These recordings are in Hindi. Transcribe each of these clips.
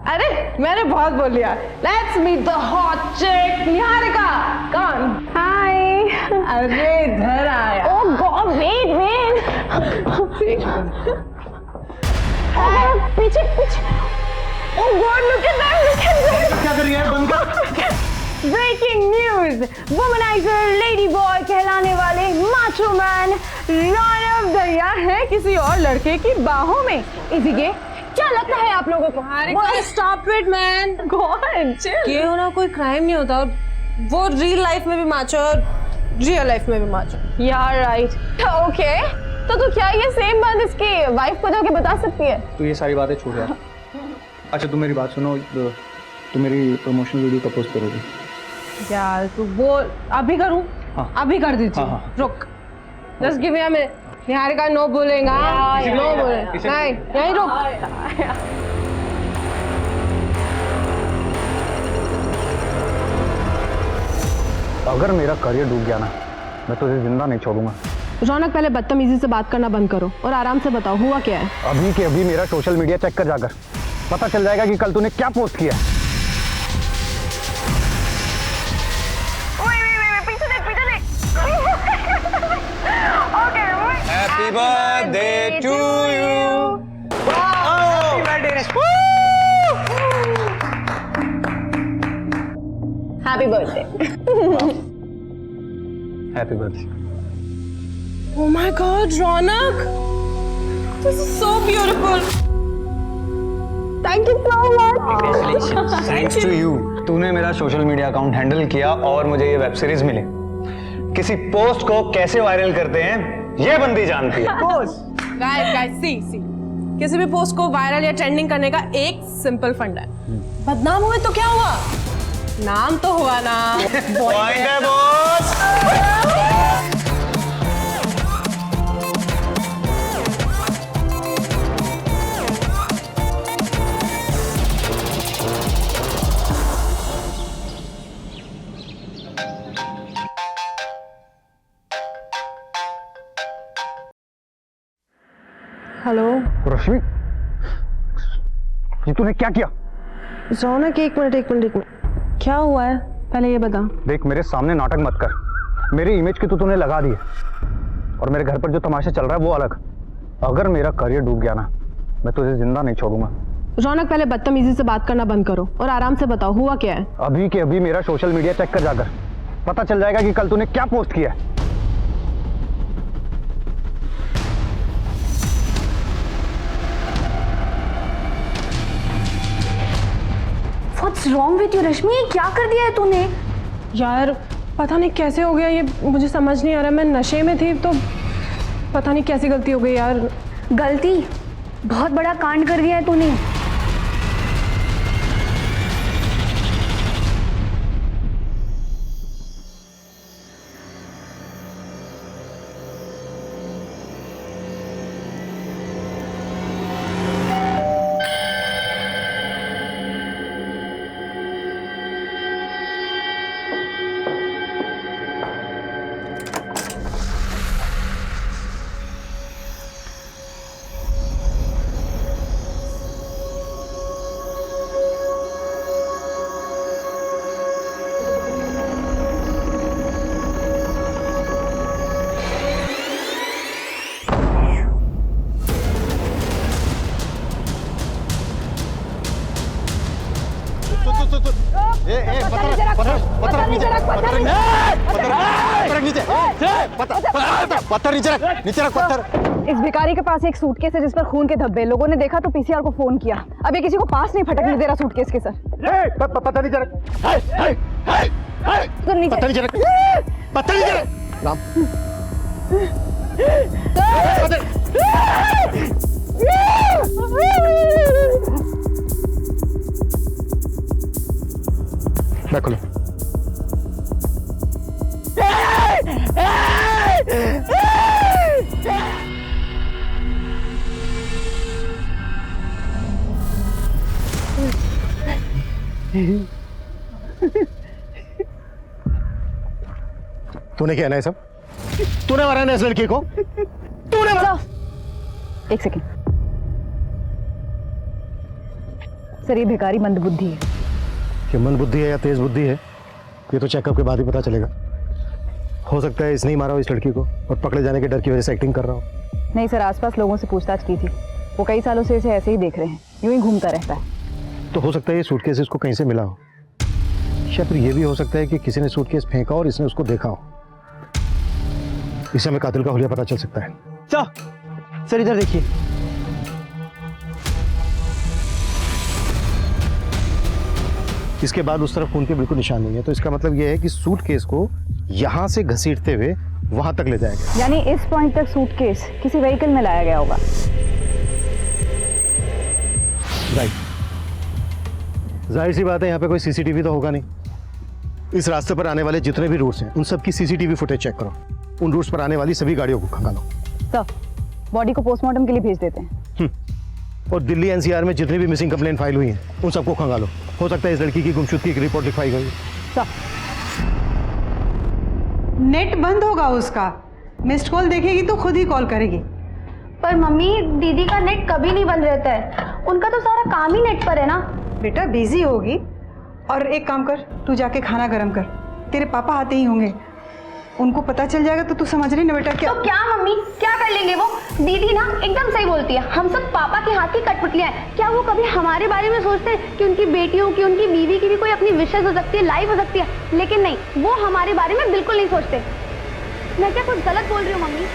अरे मैंने बहुत बोल लिया। लेट्स मीट द हॉट चिक निहारिका। कौन? हाय। अरे इधर आया। Oh god wait wait. पीछे पीछे। Oh god look at that. क्या कर रही है? बंद कर। Breaking news, womaniser lady boy कहलाने वाले माचो मैन रौनक दरिया है किसी और लड़के की बाहों में। इसी के क्या लगता है आप लोगों को? Stop it man. ये होना कोई क्राइम नहीं होता। वो रियल लाइफ में भी माचो और रियल लाइफ में भी माचो। यार राइट ओके। तो क्या ये सेम बात इसकी वाइफ को जाके बता सकती है? तो ये सारी बातें छोड़ यार। अच्छा तुम मेरी बात सुनो, तुम मेरी प्रमोशनल वीडियो कब पोस्ट करोगी? यार तू बोल अभी करूं? हाँ। अभी कर दीजिए। हाँ। रुक just give me a minute. Niharika no बोलेगा। नो बोले नहीं यहीं रुक। अगर मेरा करियर डूब गया ना, मैं तुझे जिंदा नहीं छोड़ूंगा। रौनक पहले बदतमीजी से बात करना बंद करो और आराम से बताओ हुआ क्या है? अभी के अभी मेरा सोशल मीडिया चेक कर जाकर पता चल जाएगा कि कल तूने क्या पोस्ट किया। Happy birthday to you. Happy birthday. Happy birthday. Happy birthday. Oh my God, Raunak, this is so beautiful. Thank you so much. Thanks to you. तूने मेरा सोशल मीडिया अकाउंट हैंडल किया और मुझे ये वेब सीरीज मिली। किसी पोस्ट को कैसे वायरल करते हैं ये बंदी जानती है। Guys, see. किसी भी पोस्ट को वायरल या ट्रेंडिंग करने का एक सिंपल फंडा है। बदनाम हुए तो क्या हुआ? नाम तो हुआ ना। Point है बॉस। हेलो रश्मि, ये तूने क्या किया? रौनक एक मिनट क्या हुआ है पहले ये बता। देख मेरे सामने नाटक मत कर। मेरी इमेज की तो तूने लगा दी है और मेरे घर पर जो तमाशा चल रहा है वो अलग। अगर मेरा करियर डूब गया ना, मैं तुझे जिंदा नहीं छोड़ूंगा। रौनक पहले बदतमीजी से बात करना बंद करो और आराम से बताओ हुआ क्या है? अभी के अभी मेरा सोशल मीडिया चेक कर जाकर पता चल जाएगा कि कल तूने क्या पोस्ट किया है। What's wrong with you, रश्मि? ये क्या कर दिया है तूने? यार पता नहीं कैसे हो गया ये, मुझे समझ नहीं आ रहा। मैं नशे में थी तो पता नहीं कैसी गलती हो गई यार। गलती? बहुत बड़ा कांड कर दिया है तूने। पत्थर नीचे रख पत्थर। इस भिखारी के पास एक सूटकेस है जिस पर खून के धब्बे। लोगों ने देखा तो पीसीआर को फोन किया। अब ये किसी को पास नहीं फटकने दे रहा सूटकेस के सर। पत्थर नीचे रख। पत्थर नीचे रख। पत्थर नीचे रख। राम। बैक खोलो। तूने किया ना ये सब? तूने मारा ना इस लड़की को? तूने मारा? एक सेकेंड सर ये भिखारी मंदबुद्धि है। कि मन बुद्धि है या तेज बुद्धि है ये तो चेकअप के बाद ही पता चलेगा। हो सकता है इसने ही मारा हो इस लड़की को और पकड़े जाने के डर की वजह से एक्टिंग कर रहा हो। नहीं सर, आसपास लोगों से पूछताछ की थी, वो कई सालों से इसे ऐसे ही देख रहे हैं, यूं ही घूमता रहता है। तो हो सकता है ये सूटकेस इसको कहीं से मिला हो, या फिर ये भी हो सकता है कि किसी ने सूटकेस फेंका और इसने उसको देखा हो। इससे हमें कातिल का हुलिया पता चल सकता है। सर इधर देखिए। इसके बाद उस तरफ खून के बिल्कुल निशान नहीं है, तो इसका मतलब ये है कि सूटकेस को यहाँ से घसीटते हुए वहां तक ले जाया गया। यानी इस पॉइंट तक सूटकेस किसी व्हीकल में लाया गया होगा। राइट, जाहिर सी बात है यहाँ पे कोई सीसीटीवी तो होगा नहीं। इस रास्ते पर आने वाले जितने भी रूट्स हैं उन सब की सीसीटीवी फुटेज चेक करो। उन रूट्स पर आने वाली सभी गाड़ियों को खंगालो। सर बॉडी को पोस्टमार्टम के लिए भेज देते हैं। और दिल्ली एनसीआर में जितनी भी मिसिंग कंप्लेंट फाइल हुई हैं उन सबको खंगालो। हो सकता है इस लड़की की गुमशुदगी की रिपोर्ट लिखवाई गई। सर नेट बंद होगा उसका, मिस्ड कॉल देखेगी तो खुद ही कॉल करेगी। पर मम्मी दीदी का नेट कभी नहीं बंद रहता है, उनका तो सारा काम ही नेट पर है ना। बेटा बिजी होगी, और एक काम कर, तू जाके खाना गर्म कर, तेरे पापा आते ही होंगे, उनको पता चल जाएगा तो तू समझ रही ना बेटा क्या। तो क्या मम्मी क्या कर लेंगे वो? दीदी ना एकदम सही बोलती है, हम सब पापा के हाथ की कठपुतलियां हैं। क्या वो कभी हमारे बारे में सोचते हैं कि उनकी बेटियों की, उनकी बीवी की भी कोई अपनी विशेष हो सकती है, लाइफ हो सकती है? लेकिन नहीं, वो हमारे बारे में बिल्कुल नहीं सोचते। मैं क्या कुछ गलत बोल रही हूँ मम्मी?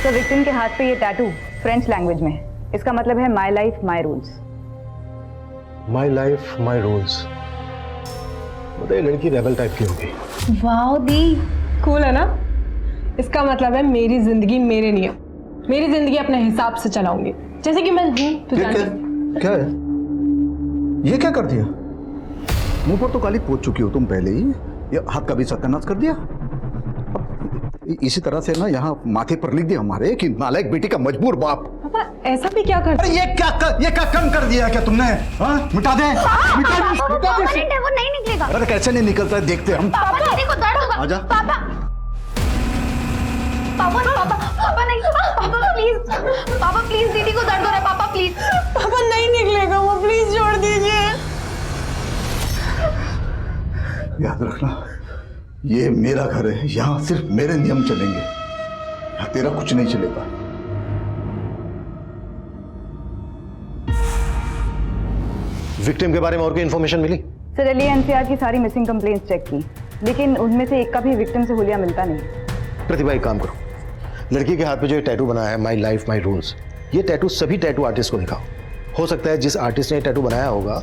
तो विक्टिम के हाथ पे ये टैटू फ्रेंच लैंग्वेज में है, इसका मतलब है my life my rules. My life my rules, बताइए लड़की रेबल टाइप की होगी। वाओ दी, कूल है ना? इसका मतलब है मेरी जिंदगी मेरे नियम, मेरी जिंदगी अपने हिसाब से चलाऊंगी, जैसे कि मैं हूँ। तो क्या है ये? क्या कर दिया? मुंह पर तो काली पोत चुकी हो तुम पहले ही, ये हाथ का भी सत्यानाश कर दिया। अब इसी तरह से ना यहाँ माथे पर लिख दिया हमारे कि नालायक बेटी का मजबूर बाप। पापा ऐसा भी क्या करते? अरे ये क्या कम कर दिया क्या तुमने? हाँ मिटा दे, मिटा दे। वो नहीं निकलेगा। अरे कैसे नहीं निकलता है देखते हम। पापा दीदी को दर्द होगा। आजा। पापा पापा पापा पापा नहीं, पापा प्लीज दीदी को दर्द हो रहा है, पापा प्लीज। पापा नहीं निकलेगा वो, प्लीज छोड़ दीजिए। याद रखना ये मेरा घर है, यहाँ सिर्फ मेरे नियम चलेंगे, यहाँ तेरा कुछ नहीं चलेगा। विक्टिम के बारे में और कोई इन्फॉर्मेशन मिली? सर दिल्ली एनसीआर की सारी मिसिंग कंप्लेंट्स चेक की, लेकिन उनमें से एक का भी विक्टिम से हुलिया मिलता नहीं। प्रतिभा एक काम करो, लड़की के हाथ पे जो ये टैटू बनाया है माई लाइफ माई रूल्स, ये टैटू सभी टैटू आर्टिस्ट को दिखाओ। हो सकता है जिस आर्टिस्ट ने ये टैटू बनाया होगा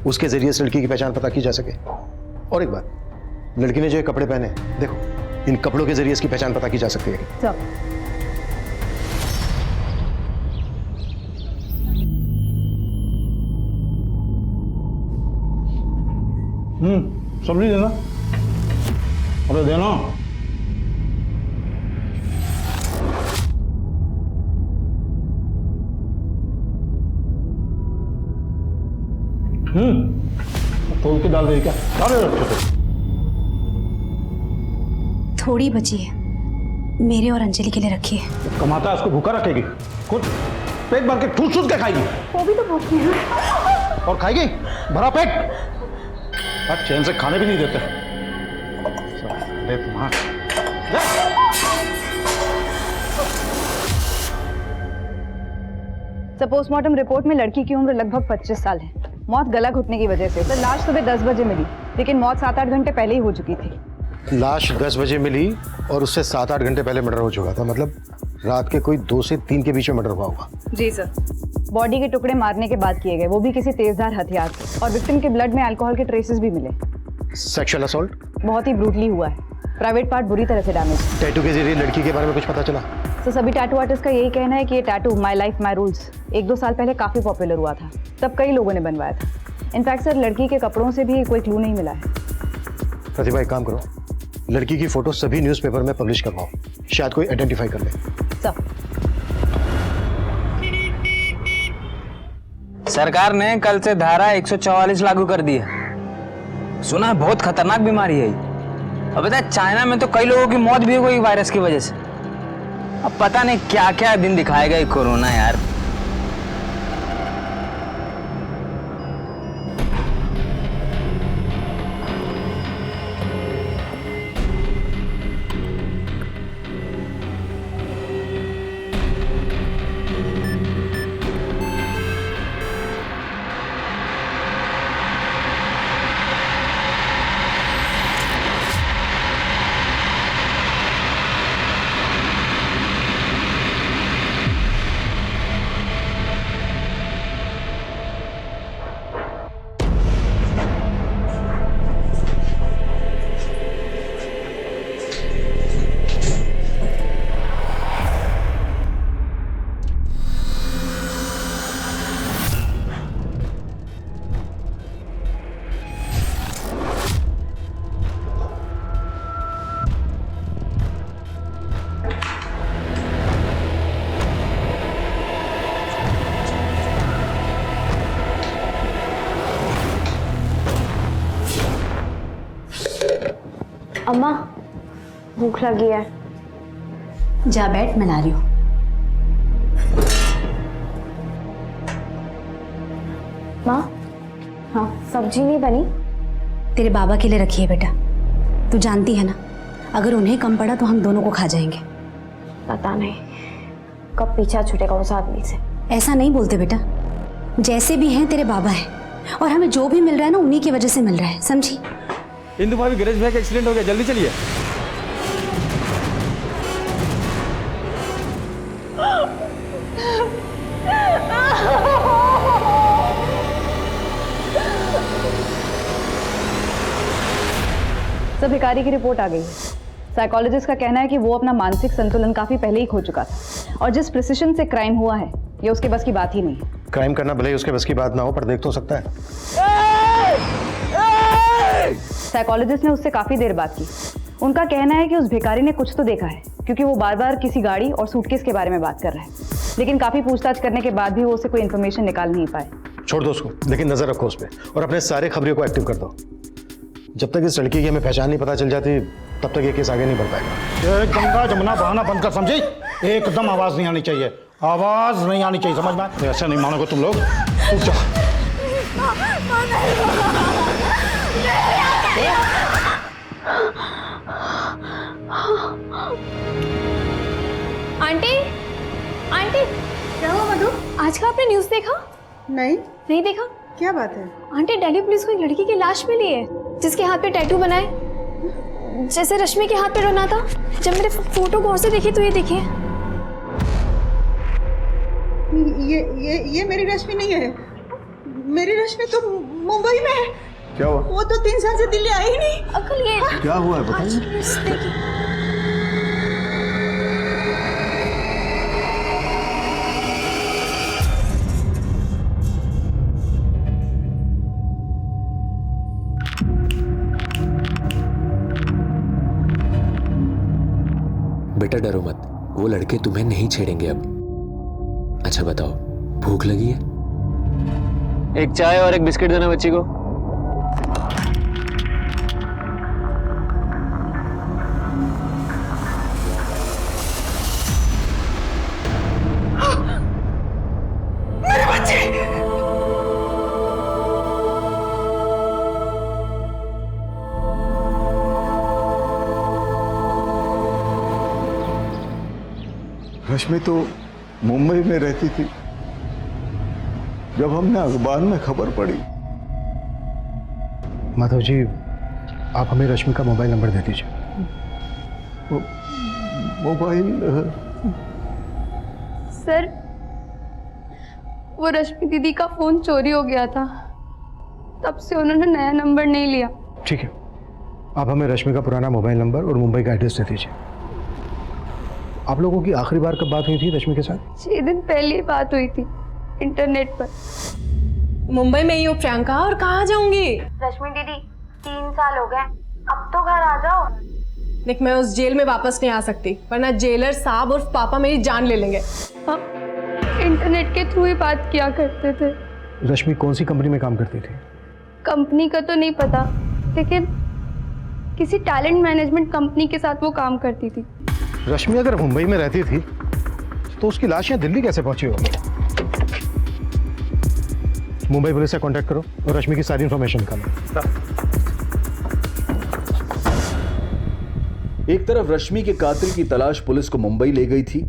उसके जरिए इस लड़की की पहचान पता की जा सके। और एक बात, लड़की ने जो ये कपड़े पहने देखो, इन कपड़ों के जरिए इसकी पहचान पता की जा सकती है। सर सब्जी देना। अरे देना। तोल के डाल दे क्या? डाल दे अच्छे से। थोड़ी बची है, मेरे और अंजलि के लिए रखी है। कमाता है उसको भूखा रखेगी, खुद पेट भर के ठूस ठूस के खाएगी। वो भी तो भूखी है ना। और खाएगी भरा पेट, आज चैन से खाने भी नहीं देते। अरे तुम्हारा पोस्टमार्टम रिपोर्ट में लड़की की उम्र लगभग 25 साल है। मौत गला घुटने की वजह से। तो लाश सुबह 10 बजे मिली, लेकिन मौत 7-8 घंटे पहले ही हो चुकी थी। लाश 10 बजे मिली और उससे 7-8 घंटे पहले मर्डर हो चुका था, मतलब रात के कोई 2 से 3 के बीच में मर्डर हुआ होगा। जी सर। बॉडी के टुकड़े मारने के बाद किए गए, वो भी किसी तेजधार हथियार से, और विक्टिम के ब्लड में अल्कोहल के ट्रेसेस भी मिले। सेक्सुअल असॉल्ट बहुत ही ब्रूटली हुआ है, प्राइवेट पार्ट बुरी तरह से डैमेज। टैटू के जरिए लड़की के बारे में कुछ पता चला? तो सभी टैटू आर्टिस्ट का यही कहना है कि ये tattoo my life my rules 1-2 साल पहले काफी पॉपुलर हुआ था, तब कई लोगों ने बनवाया था। इनफैक्ट सर लड़की के कपड़ों से भी कोई क्लू नहीं मिला है। प्रतिभा एक काम करो, लड़की की फोटो सभी न्यूज़पेपर में पब्लिश करवाओ, शायद कोई आइडेंटिफाई कर ले। सब सरकार ने कल से धारा 144 लागू कर दी है। सुना है बहुत खतरनाक बीमारी है ये। अब बता, चाइना में तो कई लोगों की मौत भी हो गई वायरस की वजह से। अब पता नहीं क्या क्या दिन दिखाएगा ये कोरोना यार। अम्मा भूख लगी है। जा बैठ, मैं ला रही हूँ। माँ, हाँ सब्जी नहीं बनी? तेरे बाबा के लिए रखी है बेटा। तू जानती है ना, अगर उन्हें कम पड़ा तो हम दोनों को खा जाएंगे। पता नहीं कब पीछा छूटेगा उस आदमी से। ऐसा नहीं बोलते बेटा, जैसे भी हैं तेरे बाबा हैं, और हमें जो भी मिल रहा है ना उन्हीं की वजह से मिल रहा है, समझी? इंदु भाभी, गणेश भाई का एक्सीडेंट हो गया, जल्दी चलिए। सब भिखारी की रिपोर्ट आ गई है। साइकोलॉजिस्ट का कहना है कि वो अपना मानसिक संतुलन काफी पहले ही खो चुका था, और जिस प्रिसिशन से क्राइम हुआ है ये उसके बस की बात ही नहीं है। क्राइम करना भले ही उसके बस की बात ना हो, पर देख तो सकता है। साइकोलॉजिस्ट ने उससे काफी देर बात की। उनका कहना है कि उस भिखारी ने कुछ तो देखा है, क्योंकि वो बार बार किसी गाड़ी और सूटकेस के बारे में बात कर रहा है, लेकिन काफी पूछताछ करने के बाद भी वो उससे कोई इन्फॉर्मेशन निकाल नहीं पाए। छोड़ दो उसको, लेकिन नजर रखो उस पर और अपने सारे खबरियों को एक्टिव कर दो। जब तक इस लड़की की हमें पहचान नहीं पता चल जाती तब तक ये केस आगे नहीं बढ़ पाएगा। ये गंगा जमुना बहाना बंद कर, समझी? एकदम आवाज नहीं आनी चाहिए, आवाज नहीं आनी चाहिए, समझ में? ऐसा नहीं मानोगे तुम लोग। उठ जाओ। आंटी, आंटी क्या हुआ मधु? आज का आपने न्यूज़ देखा? नहीं देखा? क्या बात है? आंटी, दिल्ली पुलिस को एक लड़की की लाश मिली है जिसके हाथ पे टैटू बनाए, जैसे रश्मि के हाथ पे बना था। जब मेरे फोटो गौर से देखी तो ये देखिए। ये मेरी रश्मि नहीं है। मेरी रश्मि तो मुंबई में है। क्या हुआ? वो तो 3 साल से दिल्ली आई ही नहीं। अंकल ये क्या हुआ है बताइए। देखिए। बेटा डरो मत, वो लड़के तुम्हें नहीं छेड़ेंगे अब। अच्छा बताओ, भूख लगी है? एक चाय और एक बिस्किट देना बच्ची को। मेरे बच्चे! रश्मि तो मुंबई में रहती थी। जब हमने अखबार में खबर पड़ी। माधव जी, आप हमें रश्मि का मोबाइल नंबर दे दीजिए। मोबाइल? सर, वो रश्मि दीदी का फोन चोरी हो गया था, तब से उन्होंने नया नंबर नहीं लिया। ठीक है, आप हमें रश्मि का पुराना मोबाइल नंबर और मुंबई का एड्रेस दे दीजिए। आप लोगों की आखिरी बार कब बात हुई थी रश्मि के साथ? 6 दिन पहले ही बात हुई थी इंटरनेट पर। मुंबई में ही हो प्रियंका, और कहाँ जाऊंगी? रश्मि दीदी 3 साल हो गए, अब तो घर आ जाओ। देख, मैं उस जेल में वापस नहीं आ सकती, वरना जेलर साहब और पापा मेरी जान ले लेंगे। हम इंटरनेट के थ्रू ही बात किया करते थे। रश्मि कौन सी कंपनी में काम करती थी? कंपनी का तो नहीं पता, लेकिन किसी टैलेंट मैनेजमेंट कंपनी के साथ वो काम करती थी। रश्मि अगर मुंबई में रहती थी तो उसकी लाश यहाँ दिल्ली कैसे पहुंची होगी? मुंबई पुलिस से कांटेक्ट करो और रश्मि की सारी इंफॉर्मेशन निकालो। एक तरफ रश्मि के कातिल की तलाश पुलिस को मुंबई ले गई थी,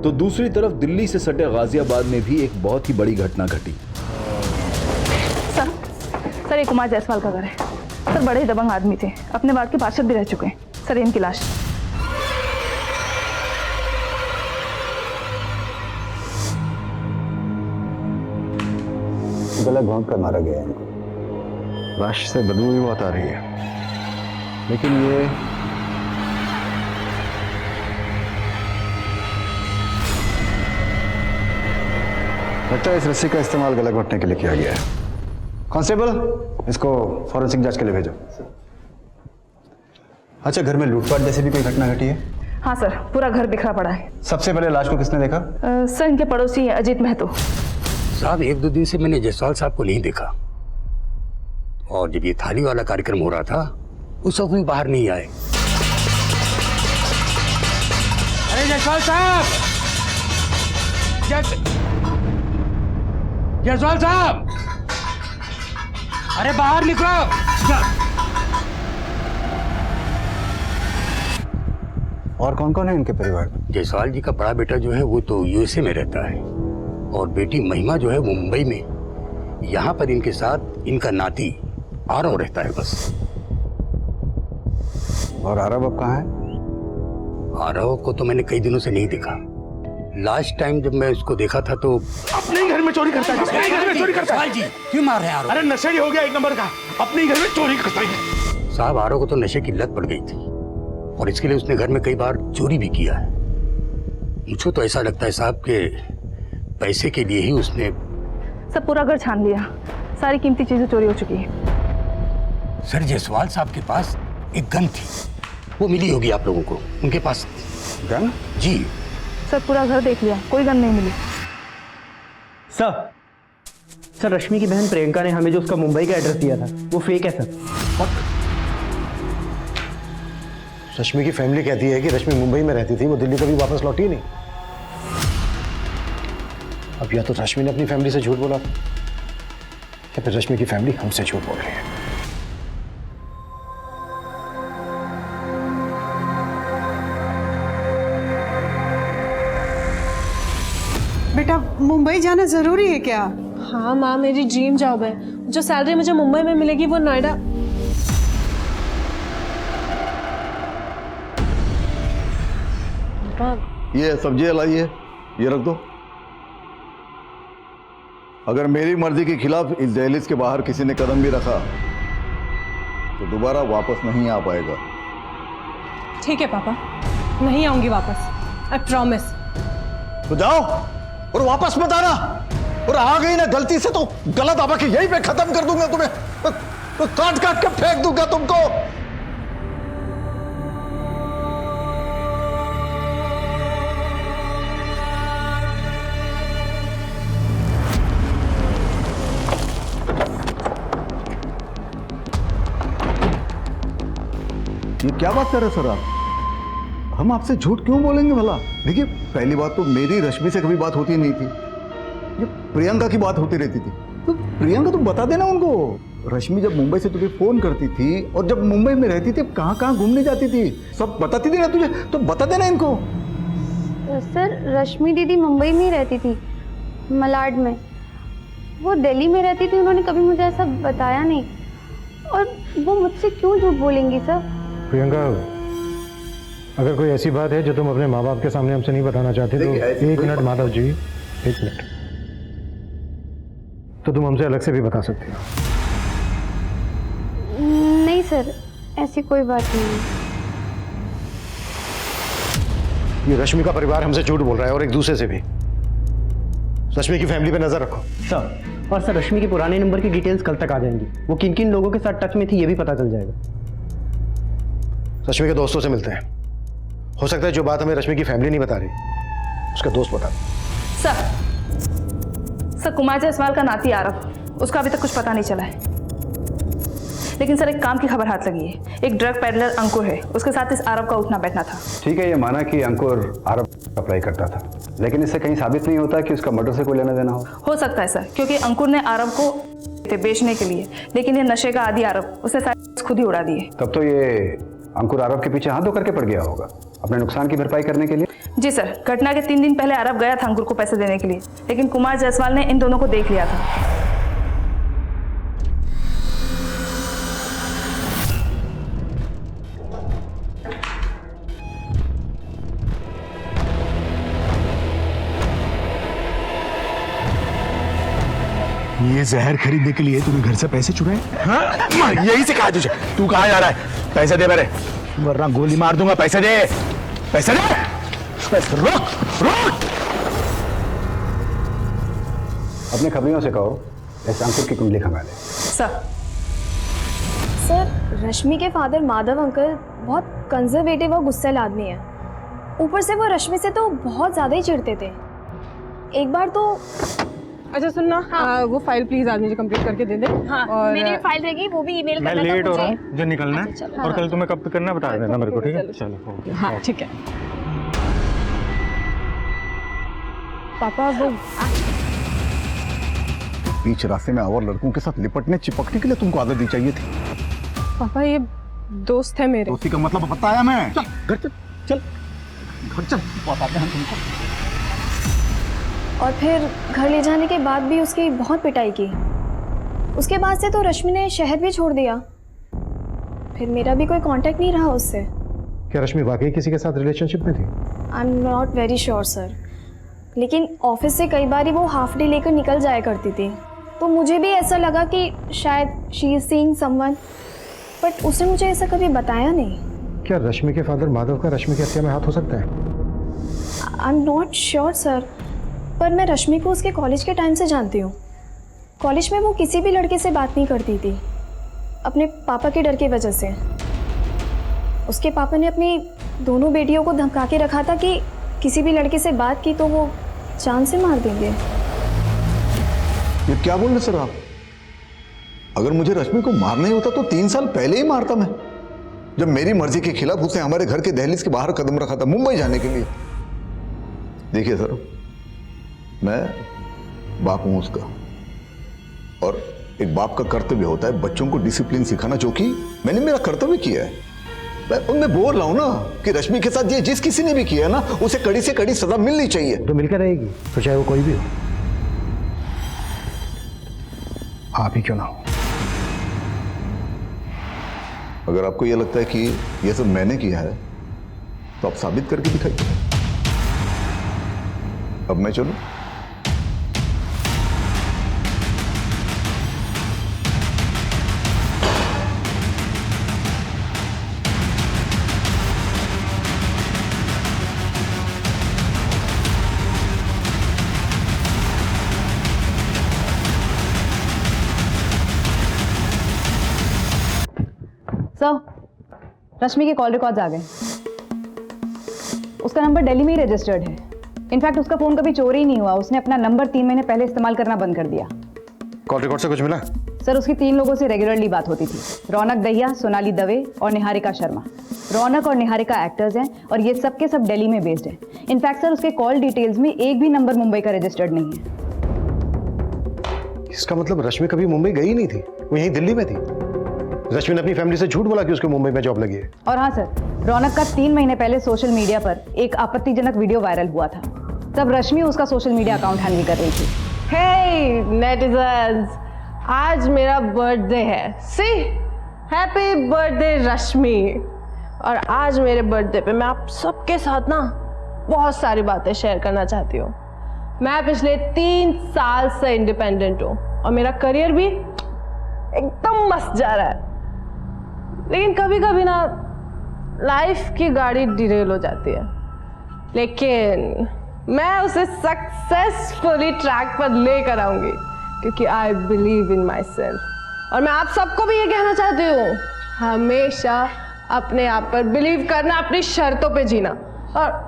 तो दूसरी तरफ दिल्ली से सटे गाजियाबाद में भी एक बहुत ही बड़ी घटना घटी। सर, ये कुमार जायसवाल का घर है। सर, बड़े ही दबंग आदमी थे, अपने वार्ड के पार्षद भी रह चुके हैं। सर, इनकी लाश। गला घोंट कर मारा गया इनको। लाश से बदबू भी बहुत आ रही है, लेकिन ये लगता है इस रस्सी का इस्तेमाल गला घोटने के लिए किया गया है। कांस्टेबल, इसको फॉरेंसिक जांच के लिए भेजो। अच्छा, घर में लूटपाट जैसी भी कोई घटना घटी है? हाँ सर, पूरा घर बिखरा पड़ा है। सबसे पहले लाश को किसने देखा? सर, इनके पड़ोसी अजीत महतो। साहब, 1-2 दिन से मैंने जायसवाल साहब को नहीं देखा, और जब ये थाली वाला कार्यक्रम हो रहा था उस वक्त भी बाहर नहीं आए। अरे जयसवाल साहब, जयसवाल साहब, अरे बाहर निकलो। और कौन कौन है इनके परिवार में? जयसवाल जी का बड़ा बेटा जो है वो तो यूएसए में रहता है, और बेटी महिमा जो है वो मुंबई में। यहाँ पर इनके साथ इनका नाती आरव रहता है बस। और आरव अब कहाँ है? आरव को तो मैंने कई दिनों से नहीं देखा। लास्ट टाइम जब मैं उसको देखा था तो अपने ही घर में चोरी करता है, अपने ही घर में चोरी करता है। जी क्यों मार रहे हैं आरव? अरे नशेड़ी हो गया एक नंबर का, अपने ही घर में चोरी करता है। साहब आरव को तो नशे की लत पड़ गई थी, और इसके लिए उसने घर में कई बार चोरी भी किया है। मुझे तो ऐसा लगता है साहब के पैसे के लिए ही उसने। सब पूरा घर छान लिया, सारी कीमती चीजें चोरी हो चुकी है। सर जयसवाल साहब के पास एक गन थी, वो मिली होगी आप लोगों को। उनके पास गन? जी सर पूरा घर देख लिया, कोई गन नहीं मिली। सर रश्मि की बहन प्रियंका ने हमें जो उसका मुंबई का एड्रेस दिया था वो फेक है सर। रश्मि की फैमिली कहती है कि रश्मि मुंबई में रहती थी, वो दिल्ली कभी वापस लौटी नहीं। अब या तो रश्मि ने अपनी फैमिली से झूठ बोला या फिर रश्मि की फैमिली हमसे झूठ बोल रही है। बेटा मुंबई जाना जरूरी है क्या? हाँ माँ, मेरी ड्रीम जॉब है। जो सैलरी मुझे मुंबई में मिलेगी वो नोएडा। ये सब्जी लाइए, ये रख दो। अगर मेरी मर्जी के खिलाफ इस दहलीज के बाहर किसी ने कदम भी रखा तो दोबारा वापस नहीं आ पाएगा। ठीक है पापा, नहीं आऊंगी वापस, आई प्रॉमिस। तो जाओ और वापस मत आना, और आ गई ना गलती से तो गलत आवा के यहीं पे खत्म कर दूंगा तुम्हें, तो काट काट के फेंक दूंगा तुमको। ये क्या बात कर रहे हैं सर आप? हम आपसे झूठ क्यों बोलेंगे भला? देखिए पहली बात तो मेरी रश्मि से कभी बात होती नहीं थी, ये प्रियंका की बात होती रहती थी। तो प्रियंका तुम बता देना उनको। रश्मि जब मुंबई से तुझे फोन करती थी और जब मुंबई में रहती थी कहाँ कहाँ घूमने जाती थी सब बताती थी ना तुझे, तो बता देना इनको। सर रश्मि दीदी मुंबई में ही रहती थी, मलाड में। वो दिल्ली में रहती थी, उन्होंने कभी मुझे ऐसा बताया नहीं। और वो मुझसे क्यों झूठ बोलेंगी सर? प्रियंका, अगर कोई ऐसी बात है जो तुम अपने माँ बाप के सामने हमसे नहीं बताना चाहते तो एक मिनट माधव जी, एक मिनट, तो तुम हमसे अलग से भी बता सकते हो। नहीं सर, ऐसी कोई बात नहीं। ये रश्मि का परिवार हमसे झूठ बोल रहा है, और एक दूसरे से भी। रश्मि की फैमिली पे नजर रखो सर। और सर रश्मि के पुराने नंबर की डिटेल्स कल तक आ जाएंगी, वो किन किन लोगों के साथ टच में थी ये भी पता चल जाएगा। रश्मि के दोस्तों से मिलते हैं, हो सकता है जो बात हमें रश्मि की फैमिली नहीं बता रही उसका दोस्त बता। सर कुमार जायसवाल का नाती आरव, उसका अभी तक कुछ पता नहीं चला है। लेकिन सर एक काम की खबर हाथ लगी है, एक ड्रग पेडलर अंकुर है, उसके साथ इस आरव का उठना बैठना था। ठीक है, ये माना कि अंकुर आरव अप्लाई करता था, लेकिन इससे कहीं साबित नहीं होता कि उसका मर्डर से कोई लेना देना हो सकता है सर, क्योंकि अंकुर ने आरव को बेचने के लिए, लेकिन ये नशे का आदी आरव, उसने सारे खुद ही उड़ा दिए। तब तो ये अंकुर आरव के पीछे हाथ धो करके पड़ गया होगा अपने नुकसान की भरपाई करने के लिए। जी सर, घटना के 3 दिन पहले आरव गया था अंकुर को पैसे देने के लिए, लेकिन कुमार जायसवाल ने इन दोनों को देख लिया था। ये जहर खरीदने के लिए तूने घर से पैसे चुराए? हाँ? यही से कहा तुझे, तू कहाँ जा रहा है? पैसे दे मेरे, वरना गोली मार दूंगा। पैसे दे, पैसे दे, पैसे। रोक रोक। अपने खबरियों से कहो इस अंकुर की कुंडली खंगा ले। सर रश्मि के फादर माधव अंकल बहुत कंजर्वेटिव और गुस्सैल आदमी है। ऊपर से वो रश्मि से तो बहुत ज़्यादा ही चिढ़ते थे। एक बार तो अच्छा सुनना, वो फाइल प्लीज आज मुझे कंप्लीट करके दे दे। हाँ, और मेरी भी फाइल रहेगी, वो भी ईमेल मैं करना था लेट हो मुझे। रहा हूँ, जो निकलना है, और कल तुम्हें कब करना है बता देना मेरे को, ठीक है? चलो ओके। हाँ ठीक है। पापा वो बीच रास्ते में और लड़कों के साथ लिपटने चिपकने के लिए तुमको आदत दी चाहिए थी। पापा ये दोस्त है मेरे। दोस्ती का मतलब बताया मैं। चल घर चल, चल घर चल, बताते हैं तुमको। और फिर घर ले जाने के बाद भी उसकी बहुत पिटाई की। उसके बाद से तो रश्मि ने शहर भी छोड़ दिया। फिर मेरा भी कोई कांटेक्ट नहीं रहा उससे। क्या रश्मि वाकई किसी के साथ रिलेशनशिप में थी? I am not very sure sir, लेकिन ऑफिस से कई बार वो हाफ डे लेकर निकल जाया करती थी, तो मुझे भी ऐसा लगा कि शायद she is seeing someone, but उसने मुझे ऐसा कभी बताया नहीं। क्या रश्मि के फादर माधव का रश्मि की हत्या में हाथ हो सकता है? I am not sure sir, पर मैं रश्मि को उसके कॉलेज के टाइम से जानती हूँ। कॉलेज में वो किसी भी लड़के से बात नहीं करती थी, अपने पापा के डर की वजह से। उसके पापा ने अपनी दोनों बेटियों को धमका के रखा था कि किसी भी लड़के से बात की तो वो जान से मार देंगे। ये क्या बोल रहे सर आप? अगर मुझे रश्मि को मारना ही होता तो 3 साल पहले ही मारता मैं, जब मेरी मर्जी के खिलाफ उसने हमारे घर के दहलीज के बाहर कदम रखा था मुंबई जाने के लिए। देखिए सर, मैं बाप हूं उसका, और एक बाप का कर्तव्य होता है बच्चों को डिसिप्लिन सिखाना, जो कि मैंने मेरा कर्तव्य किया है। मैं बोल रहा हूं ना कि रश्मि के साथ ये जिस किसी ने भी किया ना, उसे कड़ी से कड़ी सजा मिलनी चाहिए। तो मिलकर रहेगी, तो चाहे वो कोई भी हो, आप ही क्यों ना हो। अगर आपको यह लगता है कि यह सब मैंने किया है तो आप साबित करके दिखाइए। अब मैं चलूं? सर, रश्मि के कॉल रिकॉर्ड्स आ गए। उसका नंबर दिल्ली में ही रजिस्टर्ड है। इनफैक्ट उसका फोन कभी चोरी ही नहीं हुआ। उसने अपना नंबर 3 महीने पहले इस्तेमाल करना बंद कर दिया। कॉल रिकॉर्ड से कुछ मिला? सर, उसकी 3 लोगों से रेगुलरली बात होती थी, रौनक दहिया, सोनाली दवे और निहारिका शर्मा। रौनक और निहारिका एक्टर्स हैं और ये सब के सब दिल्ली में बेस्ड हैं। इनफैक्ट सर, उसके कॉल डिटेल्स में एक भी नंबर मुंबई का रजिस्टर्ड नहीं है। इसका मतलब रश्मि कभी मुंबई गई नहीं थी, वो यहीं दिल्ली में थी। रश्मि ने अपनी फैमिली से झूठ बोला कि उसको मुंबई में जॉब लगी है। और हाँ सर, रौनक का 3 महीने पहले सोशल मीडिया पर एक आपत्तिजनक वीडियो वायरल हुआ था। तब रश्मि उसका सोशल मीडिया अकाउंट हैंडल कर रही थी। हे नेटिजन्स, आज मेरा बर्थडे है। सी, हैप्पी बर्थडे रश्मि। और आज मेरे बर्थडे पे मैं आप सबके साथ ना बहुत सारी बातें शेयर करना चाहती हूँ। मैं पिछले 3 साल से इंडिपेंडेंट हूँ और मेरा करियर भी एकदम मस्त जा रहा है। लेकिन कभी कभी ना लाइफ की गाड़ी डिरेल हो जाती है, लेकिन मैं उसे सक्सेसफुली ट्रैक पर लेकर आऊंगी, क्योंकि I believe in my self. और मैं आप सबको भी ये कहना चाहती हूँ, हमेशा अपने आप पर बिलीव करना, अपनी शर्तों पे जीना। और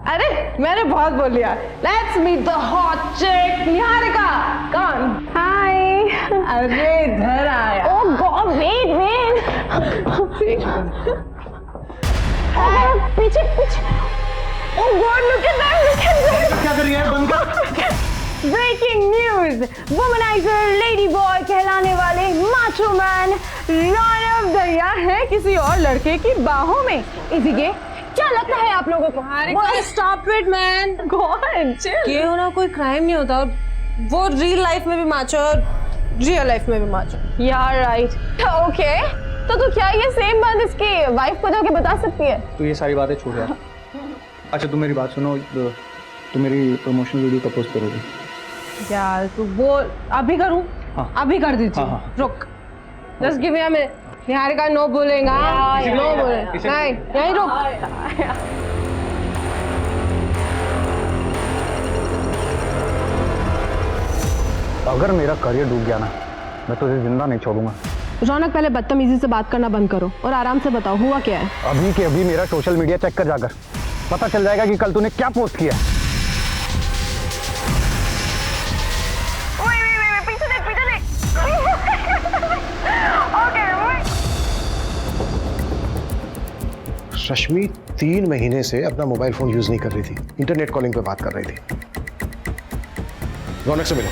अरे मैंने बहुत बोल लिया। लेट्स मीट द हॉट चिक निहारिका। कम हाय। अरे इधर आया। Oh god, wait wait. पीछे पीछे। Oh god, look at that. क्या कर रही है? बंद कर। Breaking news, womaniser lady boy कहलाने वाले माचो मैन रौनक दहिया है किसी और लड़के की बाहों में। इसीलिए क्या लगता है आप लोगों को? Stop it man. गॉड, ये होना कोई क्राइम नहीं होता। और वो रियल लाइफ में भी माचो और रियल लाइफ में भी माचो। यार राइट। ओके, तो क्या ये सेम बात इसकी वाइफ को जाके बता सकती है? तो ये सारी बातें छोड़ यार। अच्छा तुम मेरी बात सुनो, तुम मेरी प्रमोशनल वीडियो कब पोस्ट करोगे? यार तू बोल, अभी करूं? हाँ। अभी कर दीजिए। हाँ, हाँ। रुक, just give me a minute. Niharika no बोलेगा, नो बोले नहीं, यहीं रुक। अगर मेरा करियर डूब गया ना, मैं तुझे जिंदा नहीं छोड़ूंगा। रौनक, पहले बदतमीजी से बात करना बंद करो और आराम से बताओ हुआ क्या है। अभी के अभी मेरा सोशल मीडिया चेक कर जाकर, पता चल जाएगा कि कल तूने क्या पोस्ट किया। रश्मि 3 महीने से अपना मोबाइल फोन यूज नहीं कर रही थी, इंटरनेट कॉलिंग पे बात कर रही थी। रौनक से मिलो।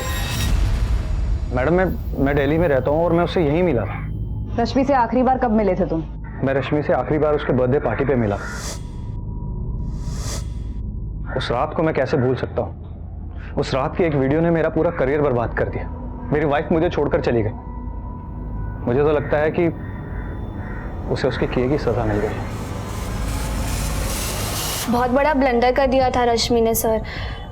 मैडम मैं दिल्ली में रहता हूँ और मैं उससे यहीं मिला था। रश्मि से आखिरी बार कब मिले थे तुम? मैं रश्मि से आखिरी बार उसके बर्थडे पार्टी पे मिला। उस रात को मैं कैसे भूल सकता हूँ? उस रात की एक वीडियो ने मेरा पूरा करियर बर्बाद कर दिया। मेरी वाइफ मुझे छोड़कर चली गई। मुझे तो लगता है कि उसे उसके किए की सजा मिल गई। बहुत बड़ा ब्लंडर कर दिया था रश्मि ने सर,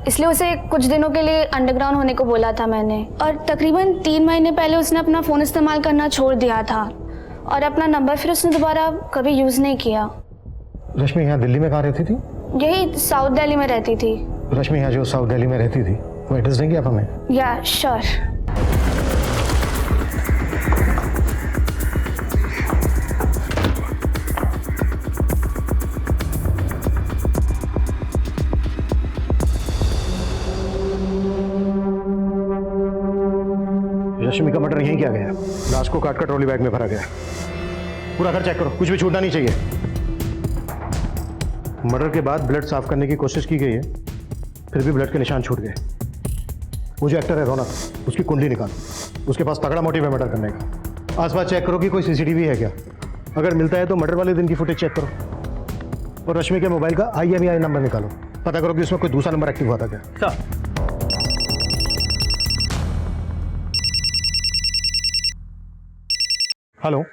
इसलिए उसे कुछ दिनों के लिए अंडरग्राउंड होने को बोला था मैंने। और तकरीबन 3 महीने पहले उसने अपना फ़ोन इस्तेमाल करना छोड़ दिया था और अपना नंबर फिर उसने दोबारा कभी यूज़ नहीं किया। रश्मि यहाँ दिल्ली में कहाँ रहती थी? यही साउथ दिल्ली में रहती थी। रश्मि यहाँ जो साउथ दिल्ली में रहती थी वो एड्रेस देंगे आप हमें? या श्योर। रश्मि का मर्डर यहीं किया गया। लाश को काट कर ट्रॉली बैग में भरा गया। पूरा घर चेक करो, कुछ भी छूटना नहीं चाहिए। मर्डर के बाद ब्लड साफ करने की कोशिश की गई है, फिर भी ब्लड के निशान छूट गए। वो जो एक्टर है रौनक, उसकी कुंडली निकालो। उसके पास तगड़ा मोटिव है मर्डर करने का। आसपास चेक करो कि कोई सीसीटीवी है क्या। अगर मिलता है तो मर्डर वाले दिन की फुटेज चेक करो। और रश्मि के मोबाइल का IMEI नंबर निकालो। पता करो कि उसमें कोई दूसरा नंबर एक्टिव हुआ था क्या। हेलो,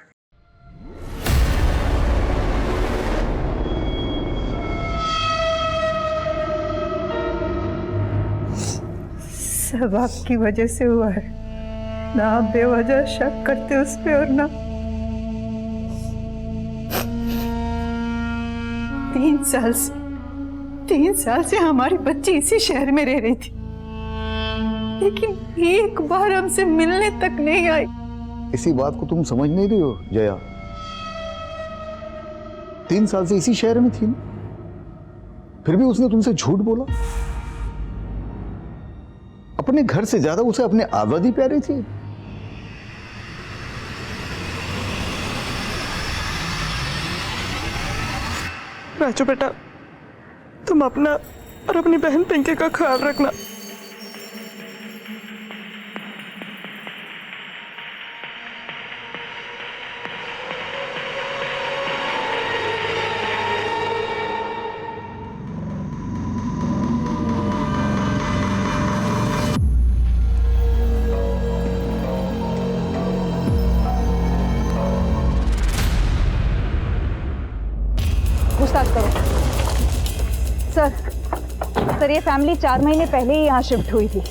सब आपकी वजह से हुआ है ना। आप बेवजह शक करते उस पे और ना 3 साल से हमारी बच्ची इसी शहर में रह रही थी, लेकिन एक बार हमसे मिलने तक नहीं आई। इसी बात को तुम समझ नहीं रही हो जया? 3 साल से इसी शहर में थी ना, फिर भी उसने तुमसे झूठ बोला। अपने घर से ज्यादा उसे अपने आबादी प्यारी थी। राजू बेटा, तुम अपना और अपनी बहन पिंकी का ख्याल रखना। पूछताछ करो। सर ये फैमिली 4 महीने पहले ही यहाँ शिफ्ट हुई थी।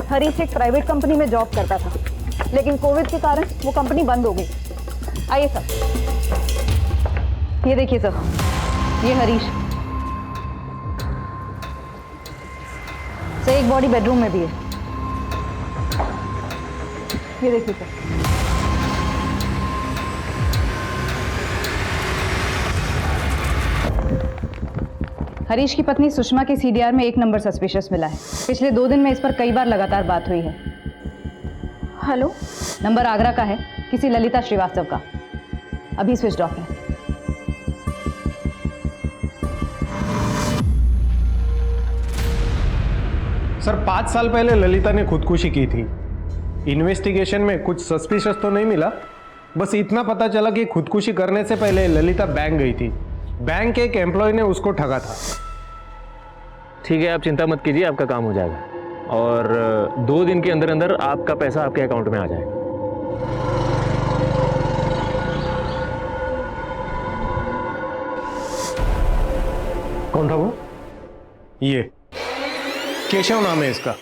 हरीश एक प्राइवेट कंपनी में जॉब करता था, लेकिन कोविड के कारण वो कंपनी बंद हो गई। आइए सर, ये देखिए सर, ये हरीश। सर एक बॉडी बेडरूम में भी है। ये देखिए सर। हरीश की पत्नी सुषमा के CDR में 1 नंबर सस्पिशियस मिला है। पिछले 2 दिन में इस पर कई बार लगातार बात हुई है। हेलो, नंबर आगरा का है, किसी ललिता श्रीवास्तव का। अभी स्विच ऑफ है। सर 5 साल पहले ललिता ने खुदकुशी की थी। इन्वेस्टिगेशन में कुछ सस्पिशियस तो नहीं मिला, बस इतना पता चला कि खुदकुशी करने से पहले ललिता बैंक गई थी। बैंक के एक एम्प्लॉय ने उसको ठगा था। ठीक है, आप चिंता मत कीजिए, आपका काम हो जाएगा और 2 दिन के अंदर अंदर आपका पैसा आपके अकाउंट में आ जाएगा। कौन था वो? ये केशव नाम है इसका।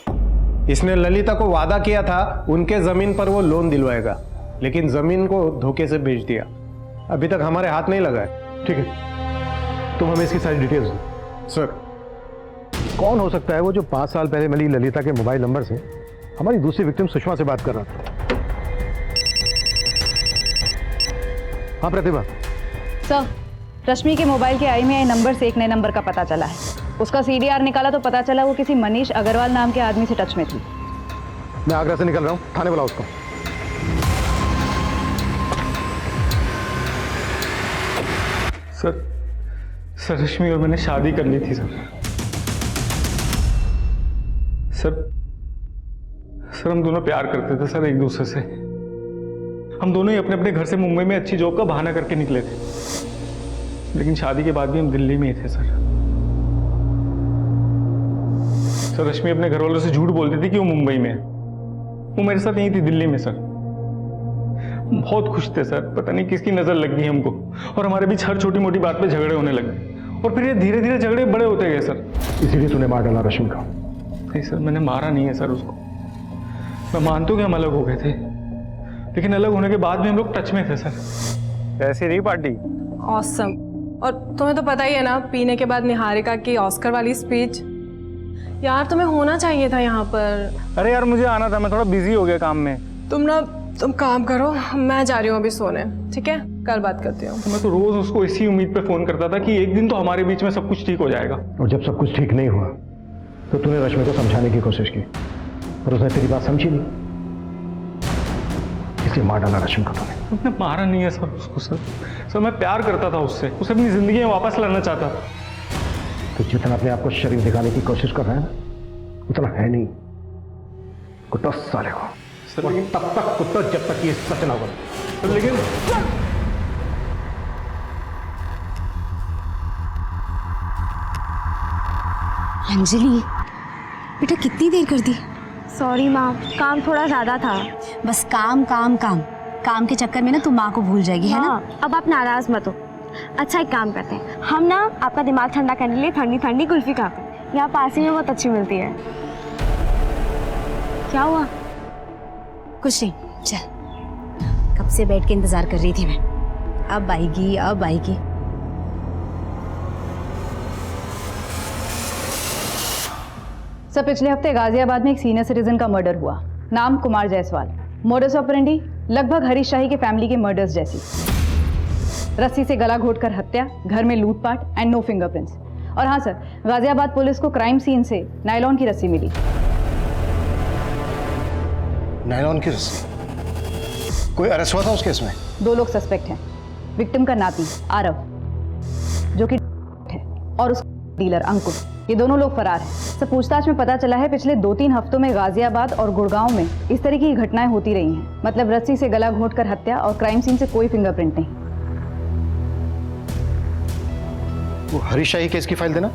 इसने ललिता को वादा किया था उनके जमीन पर वो लोन दिलवाएगा, लेकिन जमीन को धोखे से बेच दिया। अभी तक हमारे हाथ नहीं लगा है। ठीक है, तुम हमें इसकी सारी डिटेल्स दो। सर, कौन हो सकता है वो जो 5 साल पहले मिली ललिता के मोबाइल नंबर से हमारी दूसरी विक्टिम सुषमा से बात कर रहा था? हाँ प्रतिभा। सर, रश्मि के मोबाइल के IMEI नंबर से एक नए नंबर का पता चला है। उसका CDR निकाला तो पता चला वो किसी मनीष अग्रवाल नाम के आदमी से टच में थी। मैं आगरा से निकल रहा हूँ, थाने बुलाओ उसको। सर, सर रश्मि और मैंने शादी कर ली थी सर। सर हम दोनों प्यार करते थे सर एक दूसरे से। हम दोनों ही अपने अपने घर से मुंबई में अच्छी जॉब का बहाना करके निकले थे, लेकिन शादी के बाद भी हम दिल्ली में ही थे सर। रश्मि अपने घर वालों से झूठ बोलती थी कि वो मुंबई में है। वो मेरे साथ यहीं थी दिल्ली में सर। बहुत खुश थे सर, पता नहीं किसकी नजर लग गई हमको और हमारे बीच हर छोटी मोटी बात पे झगड़े होने लगे और फिर ये धीरे धीरे झगड़े बड़े होते गए सर। इसीलिए तूने मार डाला रश्मि को? नहीं सर, मैंने मारा नहीं है सर उसको। मैं मानता हूँ कि हम अलग हो गए थे, लेकिन अलग होने के बाद भी हम लोग टच में थे सर। ऐसी रही पार्टी? ऑसम। और तुम्हें तो पता ही है ना, पीने के बाद निहारिका की ऑस्कर वाली स्पीच। यार तुम्हें होना चाहिए था यहाँ पर। अरे यार मुझे आना था, मैं थोड़ा बिजी हो गया काम में। तुम काम करो, मैं जा रही हूँ अभी सोने, ठीक है? कल बात करती हूँ। मैं तो रोज उसको इसी उम्मीद पे फोन करता था कि एक दिन तो हमारे बीच में सब कुछ ठीक हो जाएगा। और जब सब कुछ ठीक नहीं हुआ तो तूने रश्मि को समझाने की कोशिश की और उसने तेरी बात समझी नहीं, इसलिए मार डाला रश्मि को तूने। उसने मारा नहीं है सर उसको। सर मैं प्यार करता था उससे, उसे अपनी जिंदगी में वापस लाना चाहता था। तो जितना अपने आप को शरीफ दिखाने की कोशिश कर रहा है ना, उतना है नहीं। कुत्ता साले को सर, लेकिन तब तक कुत्ता जब तक ये सच ना हो। लेकिन अंजलि बेटा कितनी देर कर दी? सॉरी माँ, काम थोड़ा ज़्यादा था। बस काम काम काम काम के चक्कर में ना तू माँ को भूल जाएगी, है ना? अब आप नाराज मत हो। अच्छा एक काम करते हैं, हम ना आपका दिमाग ठंडा करने के लिए ठंडी ठंडी कुल्फी खाते हैं। यहाँ पास ही में बहुत अच्छी मिलती है। क्या हुआ? कुछ नहीं, चल। कब से बैठ के इंतजार कर रही थी मैं, अब आएगी अब आएगी। सर पिछले हफ्ते गाजियाबाद में एक सीनियर सिटीजन का मर्डर हुआ। नाम कुमार जायसवाल। मोडस ऑपरेंडी लगभग हरीश शाही के फैमिली के मर्डर्स जैसी। रस्सी से गला घोटकर हत्या, घर में लूटपाट एंड नो फिंगरप्रिंट्स। और हाँ सर, गाजियाबाद पुलिस को क्राइम सीन से नायलॉन की रस्सी मिली। नायलॉन की रस्सी? कोई अरेस्ट हुआ था उस केस में? 2 लोग सस्पेक्ट हैं। विक्टिम का नाती आरव, जो कि है, और उसका डीलर अंकुर। ये दोनों लोग फरार हैं। सर पूछताछ में पता चला है पिछले 2-3 हफ्तों में गाजियाबाद और गुड़गांव में इस तरीके की घटनाएं होती रही हैं। मतलब रस्सी से गला घोटकर हत्या और क्राइम सीन से कोई फिंगरप्रिंट नहीं। वो हरीश शाही केस की फाइल देना।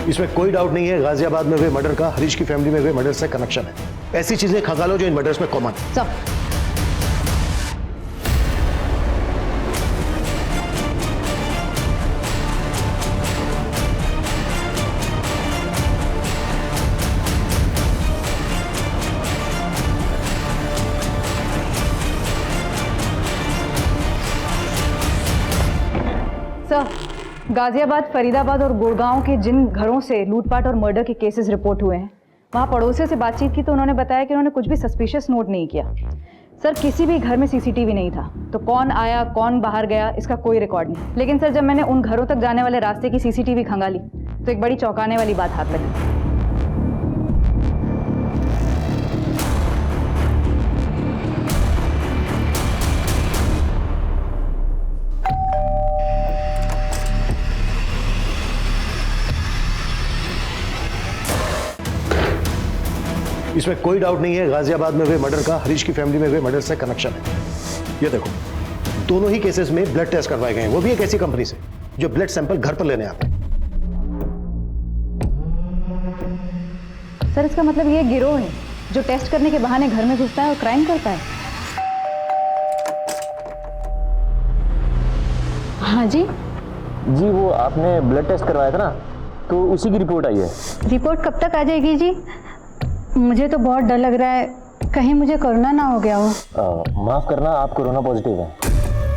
इसमें कोई डाउट नहीं है, गाजियाबाद में हुए मर्डर का हरीश की फैमिली में हुए मर्डर से कनेक्शन है। ऐसी चीजें खंगालो जो इन मर्डर्स में कॉमन है। सब गाजियाबाद, फरीदाबाद और गुड़गांव के जिन घरों से लूटपाट और मर्डर के केसेस रिपोर्ट हुए हैं, वहाँ पड़ोसियों से बातचीत की तो उन्होंने बताया कि उन्होंने कुछ भी सस्पिशियस नोट नहीं किया। सर किसी भी घर में सीसीटीवी नहीं था, तो कौन आया कौन बाहर गया इसका कोई रिकॉर्ड नहीं। लेकिन सर जब मैंने उन घरों तक जाने वाले रास्ते की सीसीटीवी खंगाली तो एक बड़ी चौंकाने वाली बात हाथ लगी। इसमें कोई डाउट नहीं है, गाजियाबाद में हुए मर्डर का हरीश की फैमिली में हुए मर्डर से कनेक्शन है। ये देखो, दोनों ही केसेस में ब्लड टेस्ट करवाए गए हैं, वो भी एक ऐसी कंपनी से जो ब्लड सैंपल घर पर लेने आते हैं। सर इसका मतलब ये गिरोह है जो टेस्ट करने के बहाने घर में घुसता है और क्राइम करता है। हाँ जी जी, वो आपने ब्लड टेस्ट करवाया था ना, तो उसी की रिपोर्ट आई है। रिपोर्ट कब तक आ जाएगी जी? मुझे तो बहुत डर लग रहा है, कहीं मुझे कोरोना ना हो गया हो। माफ करना, आप कोरोना पॉजिटिव हैं।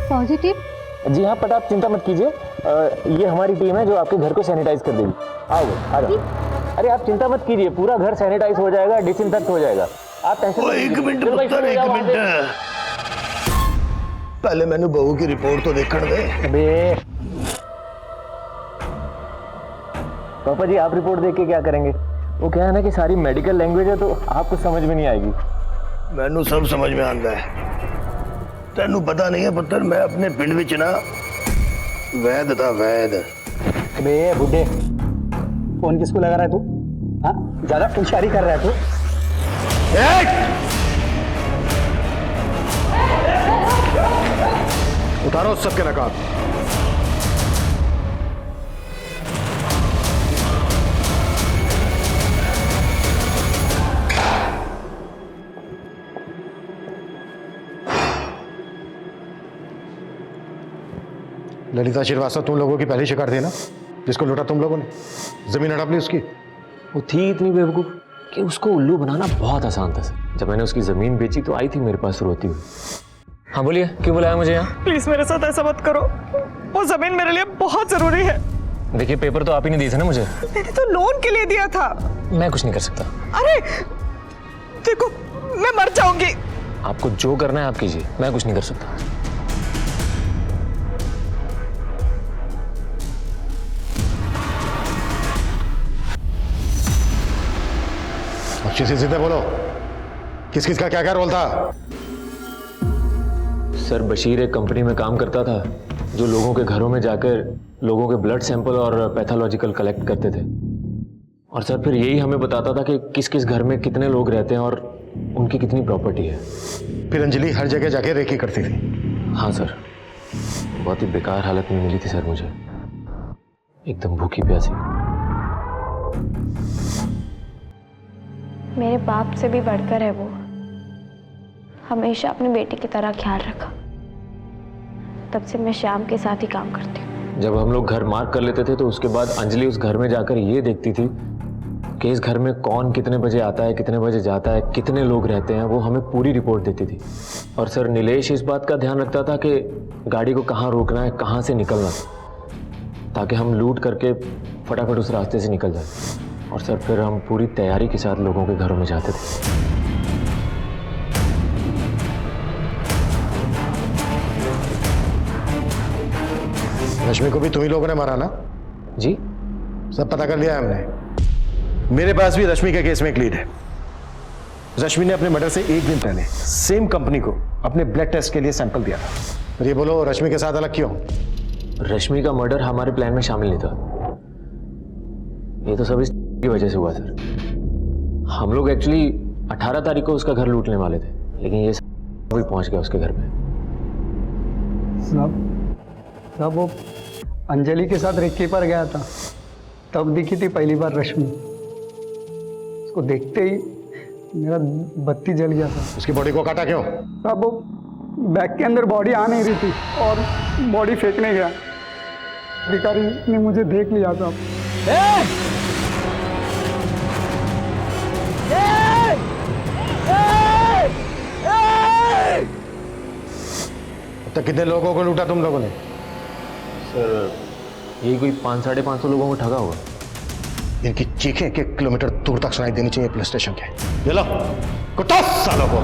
पॉजिटिव? जी हाँ, बट आप चिंता मत कीजिए, ये हमारी टीम है जो आपके घर को सैनिटाइज कर देगी। आओ आ जाओ। अरे आप चिंता मत कीजिए, पूरा घर सैनिटाइज हो जाएगा, डिसइंफेक्ट हो जाएगा। आप टेंशन एक मिनट, पहले मैंने बहू की रिपोर्ट तो देखने दे। अबे पापा जी, आप रिपोर्ट देख के क्या करेंगे? वो क्या है ना कि सारी मेडिकल लैंग्वेज है, तो आपको समझ में नहीं आएगी। मैनू सब समझ में आता है। तेनू पता नहीं है पुत्र, मैं अपने पिंड विच ना वैद था, वैद। अबे बुड्ढे, फोन किसको लगा रहा है तू? हाँ, ज्यादा होशियारी कर रहा है तू। उतारो सबके नकाब। ललिता श्रीवास्तव तुम लोगों की पहली शिकार थी ना, जिसको लूटा तुम लोगों ने, जमीन हड़प ली उसकी। वो थी इतनी बेवकूफ कि उसको उल्लू बनाना बहुत आसान था सर। जब मैंने उसकी जमीन बेची तो आई थी मेरे पास रोती हुई। हाँ बोलिए, क्यों बुलाया मुझे यहाँ? प्लीज मेरे साथ ऐसा मत करो, वो जमीन मेरे लिए बहुत जरूरी है। देखिए, पेपर तो आप ही ने दिए थे ना मुझे। मैंने तो लोन के लिए दिया था। मैं कुछ नहीं कर सकता। अरे देखो, मैं मर जाऊंगी। आपको जो करना है आप कीजिए, मैं कुछ नहीं कर सकता। अच्छे से सीधे बोलो, किस किस का क्या क्या रोल था? सर, बशीर एक कंपनी में काम करता था जो लोगों के घरों में जाकर लोगों के ब्लड सैंपल और पैथोलॉजिकल कलेक्ट करते थे। और सर फिर यही हमें बताता था कि किस किस घर में कितने लोग रहते हैं और उनकी कितनी प्रॉपर्टी है। फिर अंजलि हर जगह जाके रेकी करती थी। हाँ सर, बहुत ही बेकार हालत में मिली थी सर मुझे, एकदम भूखी प्यासी। मेरे बाप से भी बढ़कर है वो, हमेशा अपनी बेटी की तरह ख्याल रखा। तब से मैं श्याम के साथ ही काम करती हूँ। जब हम लोग घर मार्क कर लेते थे तो उसके बाद अंजलि उस घर में जाकर ये देखती थी कि इस घर में कौन कितने बजे आता है, कितने बजे जाता है, कितने लोग रहते हैं, वो हमें पूरी रिपोर्ट देती थी। और सर नीलेश इस बात का ध्यान रखता था कि गाड़ी को कहाँ रोकना है, कहाँ से निकलना, ताकि हम लूट करके फटाफट उस रास्ते से निकल जाए। और सर फिर हम पूरी तैयारी के साथ लोगों के घरों में जाते थे। रश्मि को भी तुम ही लोगों ने मारा ना? जी, सब पता कर लिया है हमने। मेरे पास भी रश्मि के केस में एक लीड है। रश्मि ने अपने मर्डर से एक दिन पहले सेम कंपनी को अपने ब्लड टेस्ट के लिए सैंपल दिया था। और ये बोलो, रश्मि के साथ अलग क्यों? रश्मि का मर्डर हमारे प्लान में शामिल नहीं था। ये तो सब इस की वजह से हुआ सर। हम लोग एक्चुअली 18 तारीख को उसका घर लूटने वाले थे, लेकिन ये भी पहुंच गया उसके घर पे। साहब वो अंजलि के साथ रेकी पर गया था, तब दिखी थी पहली बार रश्मि। उसको देखते ही मेरा बत्ती जल गया था। उसकी बॉडी को काटा क्यों? साहब वो बैग के अंदर बॉडी आ नहीं रही थी और बॉडी फेंकने गया, भिखारी ने मुझे देख लिया था। तो कितने लोगों को लूटा तुम लोगों ने? सर यही कोई 500-550 लोगों को ठगा होगा। इनकी चीखें 1 किलोमीटर दूर तक सुनाई देनी चाहिए पुलिस स्टेशन के। ये लो, कुटाओ सालों को।